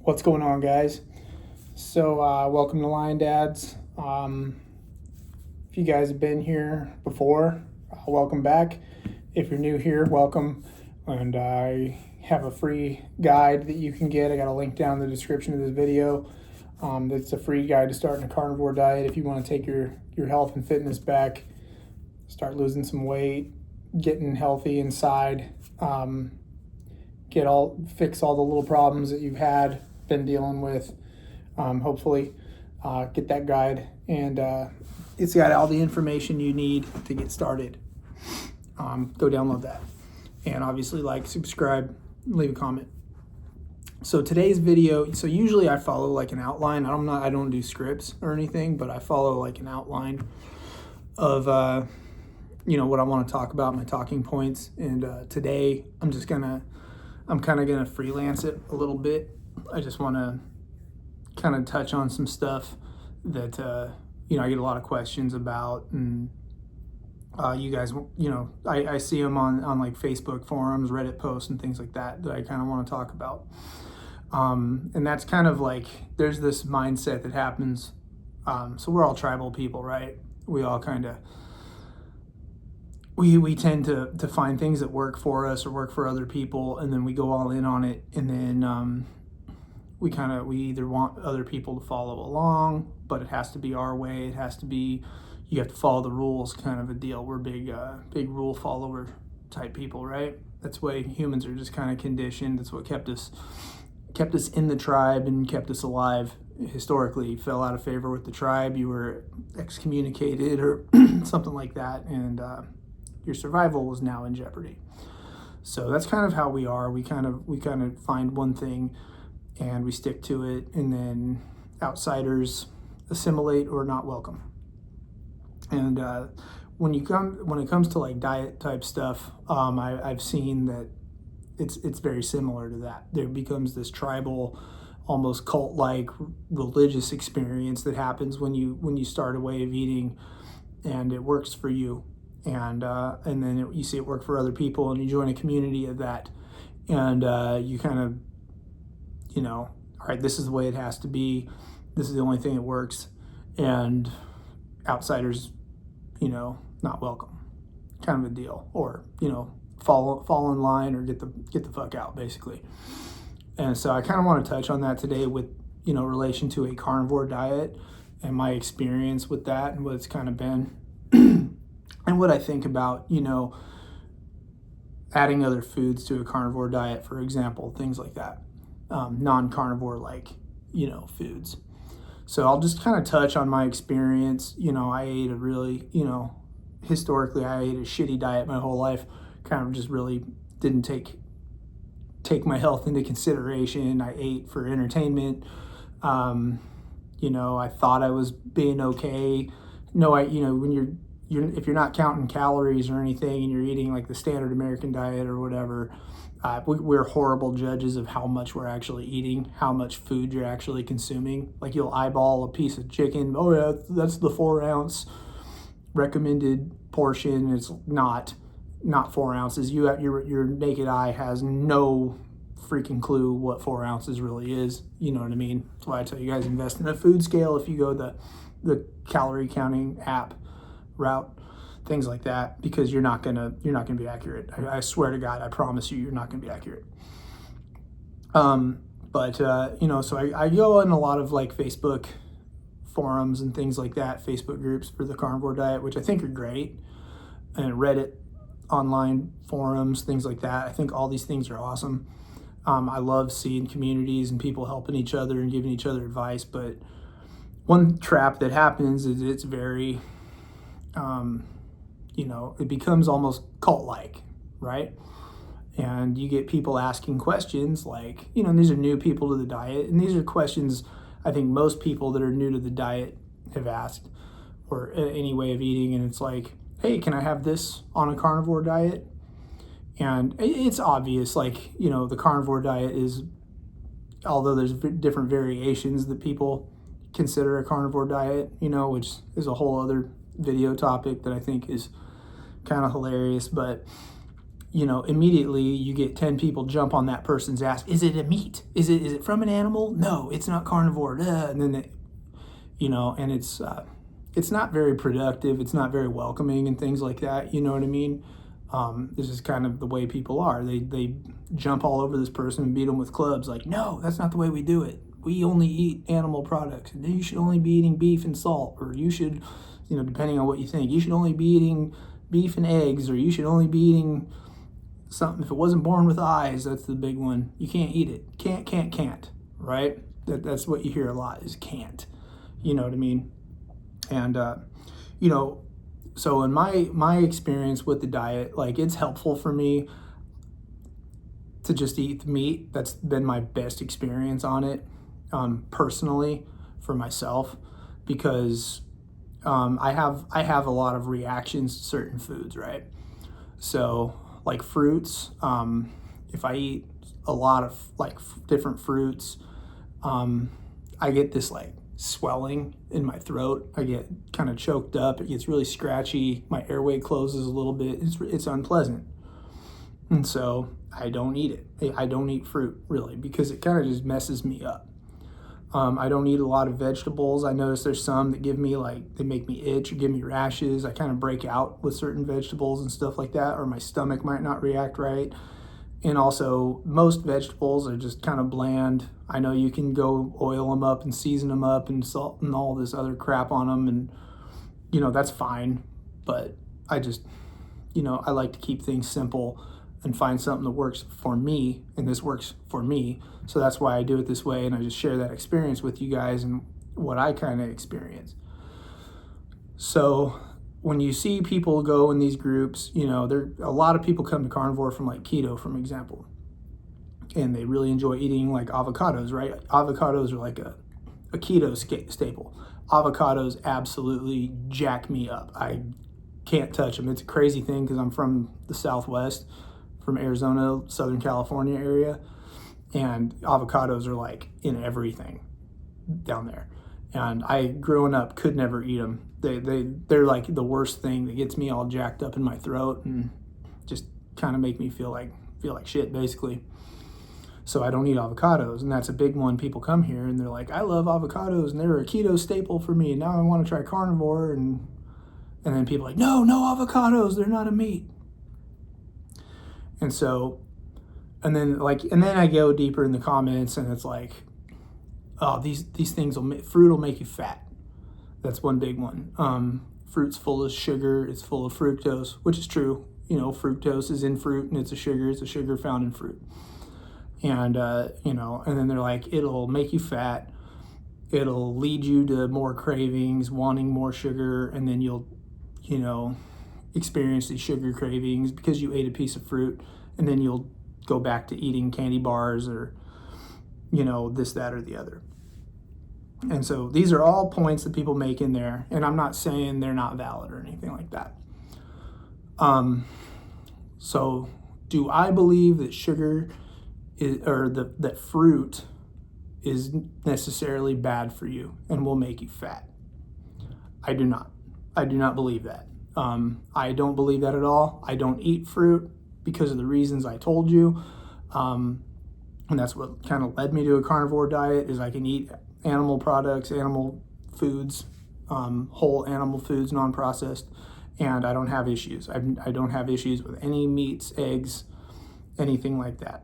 What's going on, guys? Welcome to Lion Dads. If you guys have been here before, welcome back. If you're new here, welcome. And I have a free guide that you can get. I got a link down in the description of this video. It's a free guide to starting a carnivore diet if you want to take your health and fitness back, start losing some weight, getting healthy inside, fix all the little problems that you've been dealing with. Hopefully get that guide, and it's got all the information you need to get started. Go download that, and obviously like, subscribe, leave a comment. So today's video, so usually I follow like an outline. I don't do scripts or anything, but I follow like an outline of what I want to talk about, my talking points. And today I'm kind of gonna freelance it a little bit. I just want to kind of touch on some stuff that I get a lot of questions about, and you guys, I see them on like Facebook forums, Reddit posts, and things like that I kind of want to talk about. And that's kind of like, there's this mindset that happens. So we're all tribal people, right? We all kind of, we tend to find things that work for us or work for other people, and then we go all in on it, and then we either want other people to follow along, but it has to be our way. It has to be, you have to follow the rules, kind of a deal. We're big rule follower type people, right? That's why humans are just kind of conditioned. That's what kept us in the tribe and kept us alive. Historically, you fell out of favor with the tribe, you were excommunicated or something like that, and your survival was now in jeopardy. So that's kind of how we are. We kind of find one thing and we stick to it, and then outsiders assimilate or not welcome. And when it comes to like diet type stuff, I've seen that it's very similar to that. There becomes this tribal, almost cult-like religious experience that happens when you start a way of eating, and it works for you, and then you see it work for other people, and you join a community of that, and you kind of, all right, this is the way it has to be. This is the only thing that works, and outsiders, not welcome, kind of a deal, or fall in line or get the fuck out, basically. And so I kind of want to touch on that today with relation to a carnivore diet and my experience with that and what it's kind of been, and what I think about adding other foods to a carnivore diet, for example, things like that, non-carnivore like foods. So I'll just kind of touch on my experience. I ate a really, historically I ate a shitty diet my whole life. Kind of just really didn't take my health into consideration. I ate for entertainment. I thought I was being okay. No, when if you're not counting calories or anything, and you're eating like the standard American diet or whatever, we're horrible judges of how much we're actually eating, how much food you're actually consuming. Like, you'll eyeball a piece of chicken. Oh yeah, that's the 4-ounce recommended portion. It's not 4 ounces. Your naked eye has no freaking clue what 4 ounces really is. You know what I mean? That's why I tell you guys, invest in a food scale if you go the calorie counting app route, things like that, because you're not gonna be accurate. I swear to God, I promise you're not gonna be accurate. So I go in a lot of like Facebook forums and things like that, Facebook groups for the carnivore diet, which I think are great, and Reddit online forums, things like that. I think all these things are awesome. I love seeing communities and people helping each other and giving each other advice, but one trap that happens is it's very it becomes almost cult-like, right? And you get people asking questions like, these are new people to the diet, and these are questions I think most people that are new to the diet have asked, or any way of eating, and it's like, hey, can I have this on a carnivore diet? And it's obvious, like, the carnivore diet is, although there's different variations that people consider a carnivore diet, which is a whole other video topic that I think is kind of hilarious, but immediately you get 10 people jump on that person's ass. Is it a meat? Is it from an animal? No, it's not carnivore. And then and it's not very productive. It's not very welcoming and things like that. You know what I mean? This is kind of the way people are. They jump all over this person and beat them with clubs. Like, no, that's not the way we do it. We only eat animal products. And you should only be eating beef and salt, or you should, depending on what you think, you should only be eating beef and eggs, or you should only be eating something. If it wasn't born with eyes, that's the big one. You can't eat it. Can't. Right? That's what you hear a lot is can't. You know what I mean? And so in my experience with the diet, like, it's helpful for me to just eat the meat. That's been my best experience on it, personally, for myself, because I have a lot of reactions to certain foods, right? So like fruits, if I eat a lot of different fruits, I get this like swelling in my throat. I get kind of choked up. It gets really scratchy. My airway closes a little bit. It's unpleasant. And so I don't eat it. I don't eat fruit, really, because it kind of just messes me up. I don't eat a lot of vegetables. I notice there's some that they make me itch or give me rashes. I kind of break out with certain vegetables and stuff like that, or my stomach might not react right. And also, most vegetables are just kind of bland. I know you can go oil them up and season them up and salt and all this other crap on them, and that's fine. But I just, I like to keep things simple and find something that works for me, and this works for me. So that's why I do it this way, and I just share that experience with you guys and what I kind of experience. So when you see people go in these groups, a lot of people come to carnivore from like keto, for example, and they really enjoy eating like avocados, right? Avocados are like a keto staple. Avocados absolutely jack me up. I can't touch them. It's a crazy thing because I'm from the Southwest, from Arizona, Southern California area, and avocados are like in everything down there. And I, growing up, could never eat them. They're like the worst thing that gets me all jacked up in my throat and just kind of make me feel like shit, basically. So I don't eat avocados, and that's a big one. People come here and they're like, I love avocados, and they're a keto staple for me, and now I want to try carnivore, and then people are like, no avocados, they're not a meat. And so, and then I go deeper in the comments, and it's like, oh, these things fruit will make you fat. That's one big one. Fruit's full of sugar. It's full of fructose, which is true. Fructose is in fruit, and it's a sugar found in fruit. And, and then they're like, it'll make you fat. It'll lead you to more cravings, wanting more sugar, and then you'll, experience these sugar cravings because you ate a piece of fruit, and then you'll go back to eating candy bars or, this, that, or the other. And so these are all points that people make in there, and I'm not saying they're not valid or anything like that. So do I believe that that fruit is necessarily bad for you and will make you fat? I do not. I do not believe that. I don't believe that at all. I don't eat fruit because of the reasons I told you. And that's what kind of led me to a carnivore diet, is I can eat animal products, animal foods, whole animal foods, non-processed, and I don't have issues. I don't have issues with any meats, eggs, anything like that.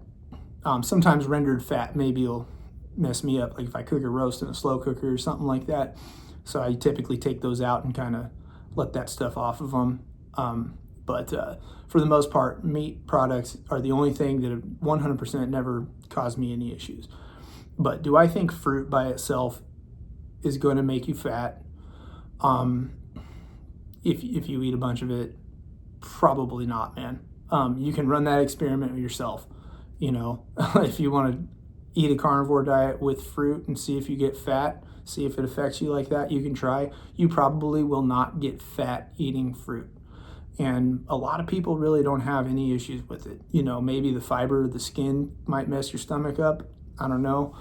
Sometimes rendered fat maybe will mess me up, like if I cook a roast in a slow cooker or something like that. So I typically take those out and kind of let that stuff off of them. But for the most part, meat products are the only thing that have 100% never caused me any issues. But do I think fruit by itself is going to make you fat? If you eat a bunch of it, probably not, man. You can run that experiment with yourself. If you want to eat a carnivore diet with fruit and see if you get fat, see if it affects you like that, you can try. You probably will not get fat eating fruit. And a lot of people really don't have any issues with it. Maybe the fiber of the skin might mess your stomach up. I don't know.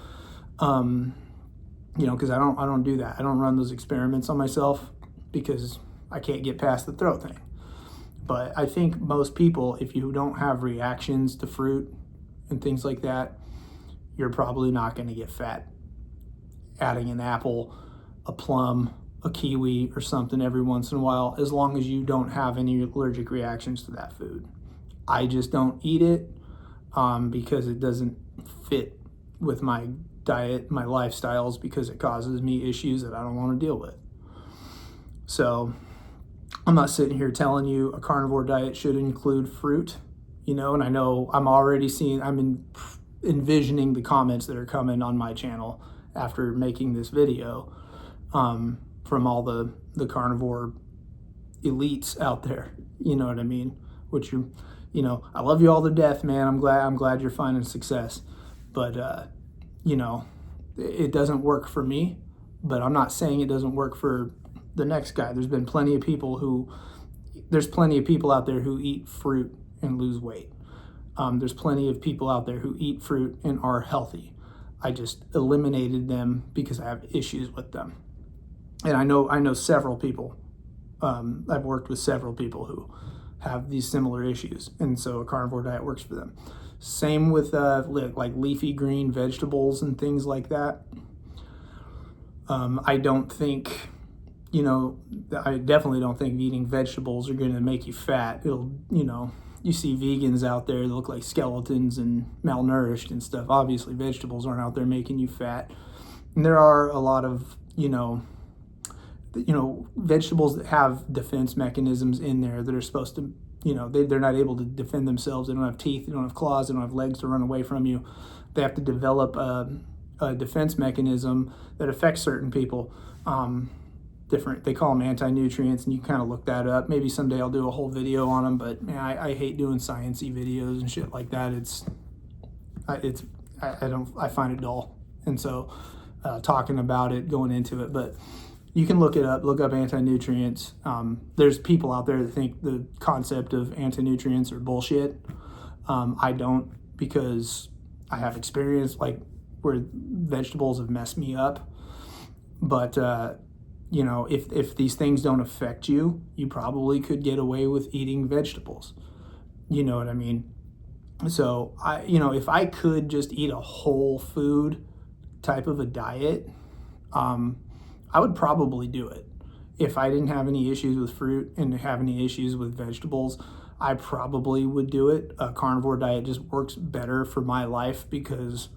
Because I don't do that. I don't run those experiments on myself because I can't get past the throat thing. But I think most people, if you don't have reactions to fruit and things like that, you're probably not going to get fat. Adding an apple, a plum, a kiwi, or something every once in a while, as long as you don't have any allergic reactions to that food. I just don't eat it because it doesn't fit with my diet, my lifestyles, because it causes me issues that I don't want to deal with. So I'm not sitting here telling you a carnivore diet should include fruit, and I know I'm already seeing, envisioning the comments that are coming on my channel after making this video from all the carnivore elites out there, you know what I mean? Which I love you all to death, man. I'm glad you're finding success, but it doesn't work for me. But I'm not saying it doesn't work for the next guy. There's plenty of people out there who eat fruit and lose weight. There's plenty of people out there who eat fruit and are healthy. I just eliminated them because I have issues with them. And I know several people. I've worked with several people who have these similar issues, and so a carnivore diet works for them. Same with like leafy green vegetables and things like that. I don't think, I definitely don't think eating vegetables are going to make you fat. It'll, you see vegans out there that look like skeletons and malnourished and stuff. Obviously, vegetables aren't out there making you fat. And there are a lot of, vegetables that have defense mechanisms in there that are supposed to, they're not able to defend themselves. They don't have teeth, they don't have claws, they don't have legs to run away from you. They have to develop a defense mechanism that affects certain people. They call them anti-nutrients, and you kind of look that up. Maybe someday I'll do a whole video on them, but man, I hate doing science-y videos and shit like that. I find it dull. And so talking about it, going into it, but you can look it up, look up anti-nutrients. There's people out there that think the concept of anti-nutrients are bullshit. I don't, because I have experience like where vegetables have messed me up. But, if these things don't affect you, you probably could get away with eating vegetables. You know what I mean? So if I could just eat a whole food type of a diet, I would probably do it. If I didn't have any issues with fruit and have any issues with vegetables, I probably would do it. A carnivore diet just works better for my life because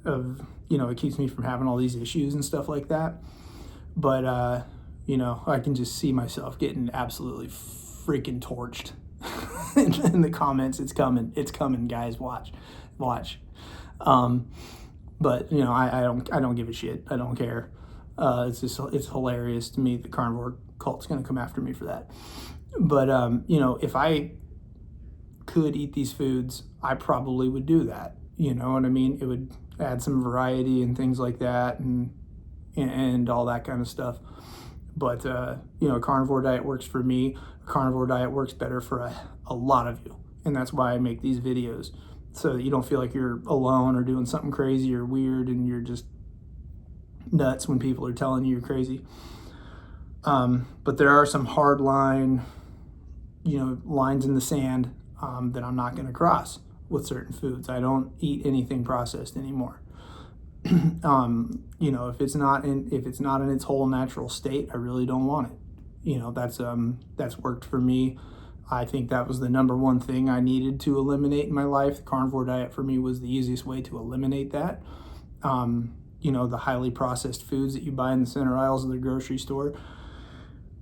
of, it keeps me from having all these issues and stuff like that. But, I can just see myself getting absolutely freaking torched in the comments. It's coming, guys. Watch. But I don't give a shit. I don't care. It's hilarious to me. The carnivore cult's going to come after me for that. But, if I could eat these foods, I probably would do that. You know what I mean? It would add some variety and things like that and all that kind of stuff. But, a carnivore diet works for me. A carnivore diet works better for a lot of you. And that's why I make these videos, so that you don't feel like you're alone or doing something crazy or weird and you're just nuts when people are telling you you're crazy. But there are some hard lines in the sand that I'm not going to cross with certain foods. I don't eat anything processed anymore. If it's not in its whole natural state, I really don't want it. That's worked for me. I think that was the number one thing I needed to eliminate in my life. The carnivore diet for me was the easiest way to eliminate that. The highly processed foods that you buy in the center aisles of the grocery store.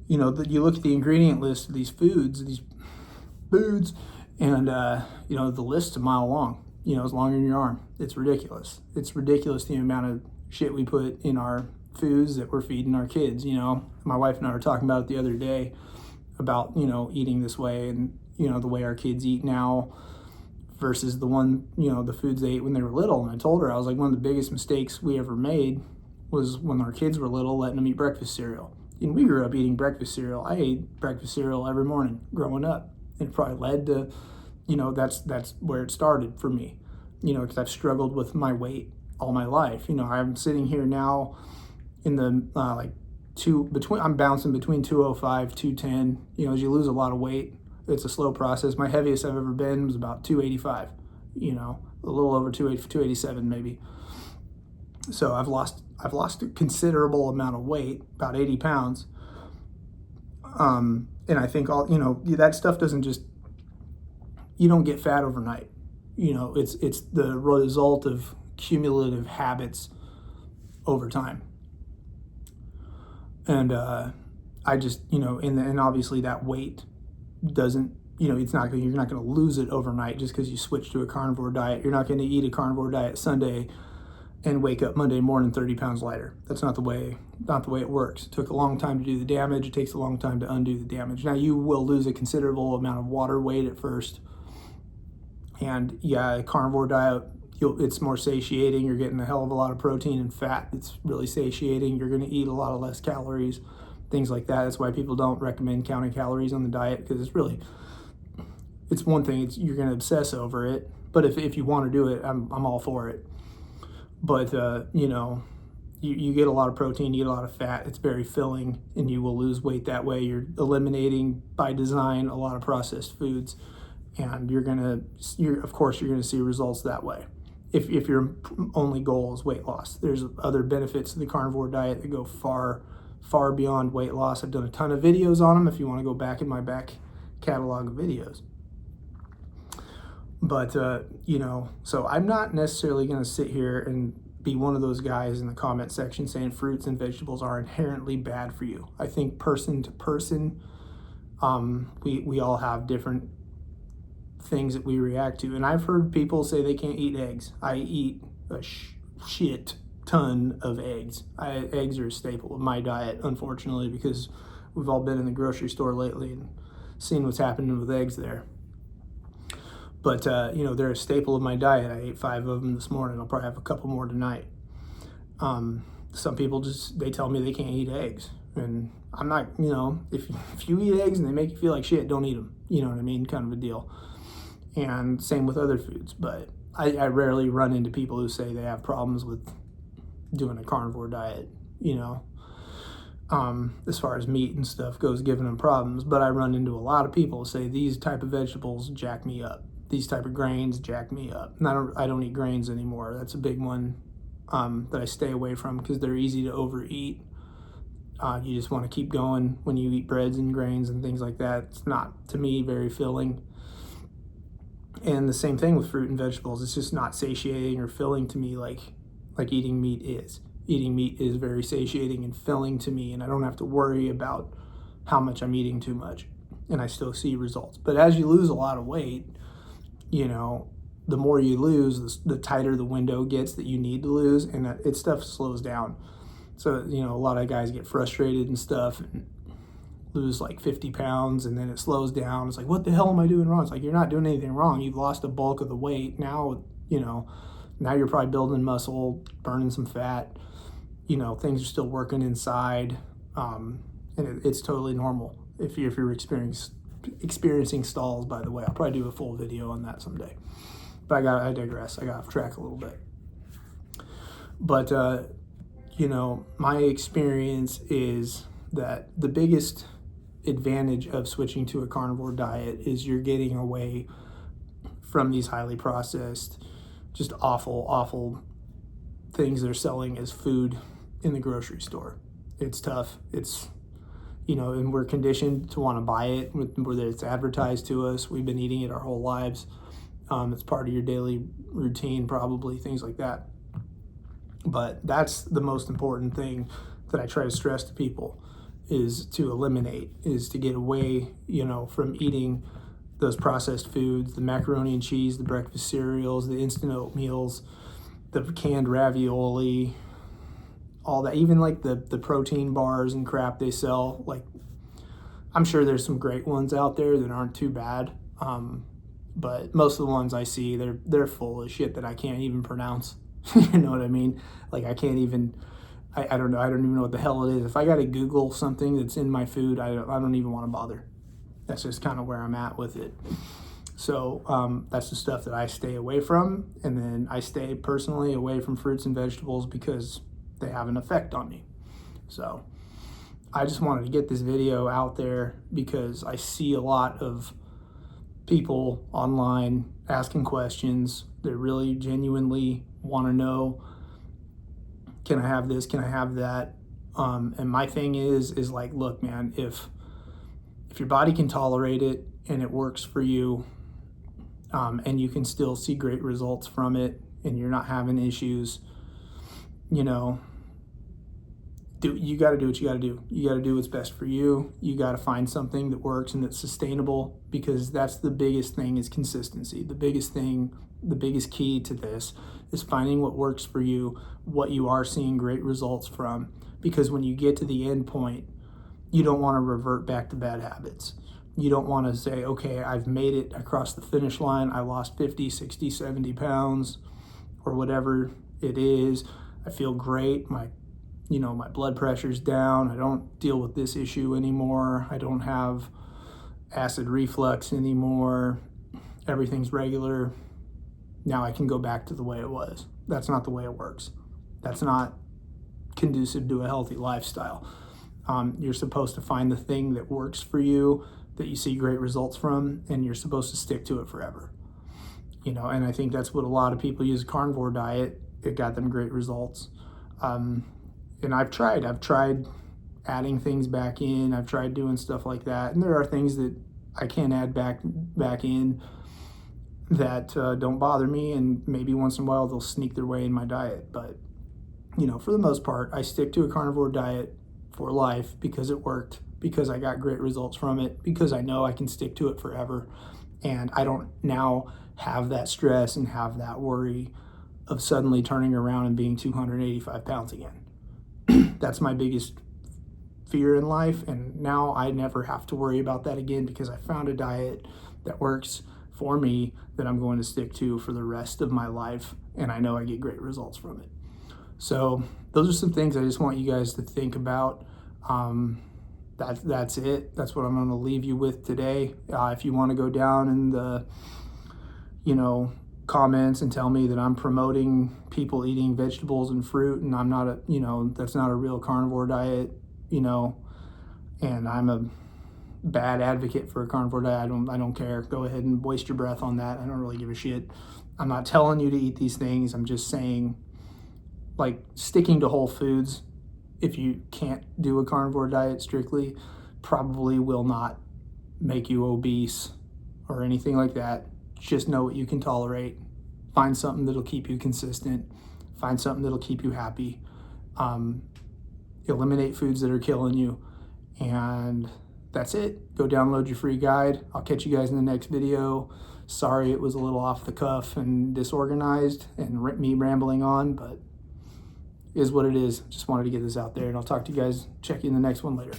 You look at the ingredient list of these foods, and the list's a mile long. It's longer than your arm. It's ridiculous. It's ridiculous the amount of shit we put in our foods that we're feeding our kids. My wife and I were talking about it the other day about, eating this way and, the way our kids eat now versus the foods they ate when they were little. And I told her, I was like, one of the biggest mistakes we ever made was when our kids were little, letting them eat breakfast cereal. And we grew up eating breakfast cereal. I ate breakfast cereal every morning growing up. And it probably led to, that's where it started for me, because I've struggled with my weight all my life. I'm sitting here now in the I'm bouncing between 205, 210. As you lose a lot of weight, It's a slow process. My heaviest I've ever been was about 285, a little over 287 maybe. So I've lost a considerable amount of weight, about 80 pounds. And I think that stuff doesn't just, you don't get fat overnight. It's the result of cumulative habits over time. And I just, and obviously that weight doesn't, you're not going to lose it overnight just because you switch to a carnivore diet. You're not going to eat a carnivore diet Sunday and wake up Monday morning 30 pounds lighter. That's not the way it works. It took a long time to do the damage. It takes a long time to undo the damage. Now you will lose a considerable amount of water weight at first. And yeah, a carnivore diet, it's more satiating. You're getting a hell of a lot of protein and fat. It's really satiating. You're going to eat a lot of less calories, things like that. That's why people don't recommend counting calories on the diet, because it's one thing. You're going to obsess over it. But if you want to do it, I'm all for it. But you get a lot of protein, you get a lot of fat. It's very filling, and you will lose weight that way. You're eliminating by design a lot of processed foods, and of course you're gonna see results that way. If your only goal is weight loss, there's other benefits to the carnivore diet that go far, far beyond weight loss. I've done a ton of videos on them if you want to go back in my back catalog of videos. But, so I'm not necessarily going to sit here and be one of those guys in the comment section saying fruits and vegetables are inherently bad for you. I think person to person, we all have different things that we react to. And I've heard people say they can't eat eggs. I eat a shit ton of eggs. Eggs are a staple of my diet, unfortunately, because we've all been in the grocery store lately and seen what's happening with eggs there. But, they're a staple of my diet. I ate 5 of them this morning. I'll probably have a couple more tonight. Some people they tell me they can't eat eggs. And I'm not, if you eat eggs and they make you feel like shit, don't eat them. You know what I mean? Kind of a deal. And same with other foods. But I rarely run into people who say they have problems with doing a carnivore diet, as far as meat and stuff goes, giving them problems. But I run into a lot of people who say these type of vegetables jack me up. These type of grains jack me up. And I don't eat grains anymore. That's a big one that I stay away from because they're easy to overeat. You just want to keep going when you eat breads and grains and things like that. It's not, to me, very filling. And the same thing with fruit and vegetables. It's just not satiating or filling to me like eating meat is. Eating meat is very satiating and filling to me, and I don't have to worry about how much I'm eating too much, and I still see results. But as you lose a lot of weight, the more you lose, the tighter the window gets that you need to lose, and stuff slows down. So, a lot of guys get frustrated and stuff and lose like 50 pounds, and then it slows down. It's like, what the hell am I doing wrong? It's like, you're not doing anything wrong. You've lost a bulk of the weight. Now, now you're probably building muscle, burning some fat. Things are still working inside, and it's totally normal if you're experiencing stalls, by the way. I'll probably do a full video on that someday. But I digress. I got off track a little bit. But, my experience is that the biggest advantage of switching to a carnivore diet is you're getting away from these highly processed, just awful things they're selling as food in the grocery store. It's tough. It's, and we're conditioned to want to buy it, whether it's advertised to us. We've been eating it our whole lives. It's part of your daily routine, probably, things like that. But that's the most important thing that I try to stress to people, is to eliminate, is to get away, from eating those processed foods, the macaroni and cheese, the breakfast cereals, the instant oatmeals, the canned ravioli, all that, even like the protein bars and crap they sell. Like, I'm sure there's some great ones out there that aren't too bad, but most of the ones I see, they're full of shit that I can't even pronounce. You know what I mean? Like, I can't even, I don't know, I don't even know what the hell it is. If I got to Google something that's in my food, I don't even want to bother. That's just kind of where I'm at with it. So that's the stuff that I stay away from, and then I stay personally away from fruits and vegetables because they have an effect on me. So I just wanted to get this video out there because I see a lot of people online asking questions. They really genuinely want to know, can I have this? Can I have that? And my thing is like, look, man, if your body can tolerate it and it works for you, and you can still see great results from it, and you're not having issues, you know, you got to do what you got to do. You got to do what's best for you. You got to find something that works and that's sustainable, because that's the biggest thing, is consistency. The biggest thing, the biggest key to this is finding what works for you, what you are seeing great results from, because when you get to the end point, you don't want to revert back to bad habits. You don't want to say, okay, I've made it across the finish line. I lost 50, 60, 70 pounds or whatever it is. I feel great. My blood pressure's down. I don't deal with this issue anymore. I don't have acid reflux anymore. Everything's regular. Now I can go back to the way it was. That's not the way it works. That's not conducive to a healthy lifestyle. You're supposed to find the thing that works for you, that you see great results from, and you're supposed to stick to it forever. And I think that's what a lot of people use a carnivore diet. It got them great results. And I've tried adding things back in. I've tried doing stuff like that. And there are things that I can add back in that don't bother me. And maybe once in a while they'll sneak their way in my diet. But, for the most part, I stick to a carnivore diet for life because it worked, because I got great results from it, because I know I can stick to it forever. And I don't now have that stress and have that worry of suddenly turning around and being 285 pounds again. That's my biggest fear in life, and now I never have to worry about that again, because I found a diet that works for me that I'm going to stick to for the rest of my life, and I know I get great results from it. So those are some things I just want you guys to think about. That's it. That's what I'm going to leave you with today. If you want to go down in the comments and tell me that I'm promoting people eating vegetables and fruit, and I'm not that's not a real carnivore diet, and I'm a bad advocate for a carnivore diet, I don't care. Go ahead and waste your breath on that. I don't really give a shit. I'm not telling you to eat these things. I'm just saying, like, sticking to whole foods, if you can't do a carnivore diet strictly, probably will not make you obese or anything like that. Just know what you can tolerate. Find something that'll keep you consistent. Find something that'll keep you happy. Eliminate foods that are killing you. And that's it. Go download your free guide. I'll catch you guys in the next video. Sorry it was a little off the cuff and disorganized and me rambling on, but it is what it is. Just wanted to get this out there, and I'll talk to you guys. Check you in the next one later.